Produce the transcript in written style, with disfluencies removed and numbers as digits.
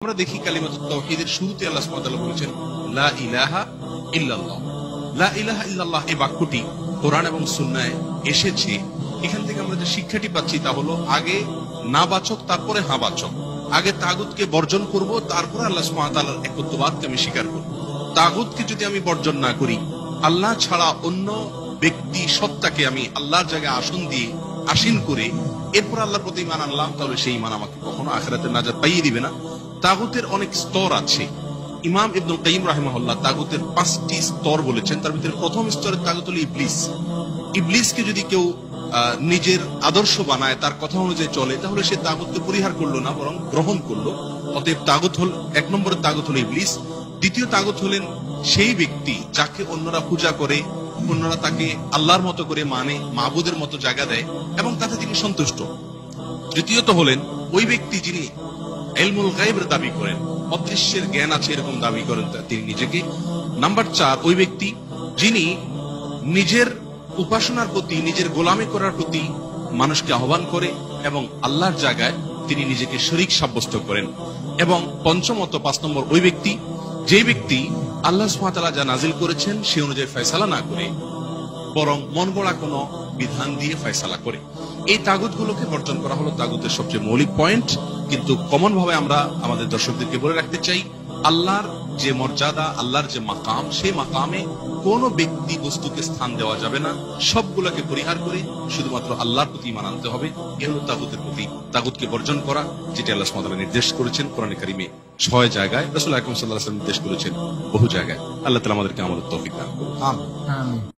আমরা দেখি কালিমাতুত তাওহীদের শুরুতে আল্লাহ সুবহানাহু ওয়া তাআলা বলেছেন লা ইলাহা ইল্লাল্লাহ। লা ইলাহা ইল্লাল্লাহ এই বাক্যটি কোরআন এবং সুন্নাহে এসেছে। এখান থেকে আমরা যে শিক্ষাটি পাচ্ছি তা হলো আগে না বাচক তারপরে হ্যাঁ বাচক। আগে তাগুতকে বর্জন করব, তারপরে আল্লাহ সুবহানাহু ওয়া তাআলার একত্ববাদকে আমি স্বীকার করব। তাগুতকে যদি আমি বর্জন না করি, আল্লাহ ছাড়া অন্য ব্যক্তি সত্তাকে আমি আল্লাহর জায়গায় আসন দিয়ে আসীন করে এরপর আল্লাহর প্রতি ঈমান আনলাম, তাহলে সেই ঈমান আমাকে কখনো আখিরাতে নাজাত পাইয়ে দিবে না। তাগুতের অনেক স্তর আছে। ইমাম ইবনুল কাইয়িম রাহিমাহুল্লাহ তাগুতের 5টি স্তর বলেছেন। তার ভিতরে প্রথম স্তরের তাগুত হলো ইবলিস। ইবলিসকে যদি কেউ নিজের আদর্শ বানায়, তার কথা অনুযায়ী চলে, তাহলে সে তাগুতকে পরিহার করলো না, বরং গ্রহণ করলো। অতএব তাগুত হল 1 নম্বরের তাগুত হলো ইবলিস। দ্বিতীয় তাগুত হলেন সেই ব্যক্তি যাকে অন্যরা পূজা করে, অন্যরা তাকে আল্লাহর মতো করে মানে, মাবুদের মতো জায়গা দেয় এবং তাতে তিনি সন্তুষ্ট। তৃতীয়ত হলেন ওই ব্যক্তি যিনি ইলমুল গায়বের দাবি করেন, অদৃশ্যের জ্ঞান আছে এরকম দাবি করেন তিনি নিজেকে। নাম্বার 4 ওই ব্যক্তি যিনি নিজের উপাসনার প্রতি, নিজের গোলামি করার প্রতি মানুষকে আহ্বান করে এবং আল্লাহর জায়গায় তিনি নিজেকে শরীক সাব্যস্ত করেন। এবং পঞ্চমত 5 নম্বর ওই ব্যক্তি যে ব্যক্তি আল্লাহ সুবহানাহু ওয়া তাআলা যা নাজিল করেছেন সে অনুযায়ী ফয়সালা না করে, বরং মন গড়া কোনো বিধান দিয়ে ফয়সালা করে। এই তাগুতগুলোকে বর্জন করা হলো তাগুতের সবচেয়ে মৌলিক পয়েন্ট। কিন্তু কমন ভাবে আমরা আমাদের দর্শকদেরকে বলে রাখতে চাই, আল্লাহর যে মর্যাদা, আল্লাহর যে মাকাম, সেই মাকামে কোন ব্যক্তি বস্তুকে স্থান দেওয়া যাবে না। সবগুলোকে পরিহার করে শুধুমাত্র আল্লাহর প্রতি ঈমান আনতে হবে। এ হলো তাগুতের প্রতি, তাগুতকে বর্জন করা, যেটা আল্লাহ সুবহানাহু ওয়া তাআলা নির্দেশ করেছেন কোরআনে কারিমে 6 জায়গায়, রাসূল আকরাম সাল্লাল্লাহু আলাইহি ওয়াসাল্লাম নির্দেশ করেছেন বহু জায়গায়। আল্লাহ তাআলা আমাদেরকে আমলের তৌফিক দান করুন। আমিন।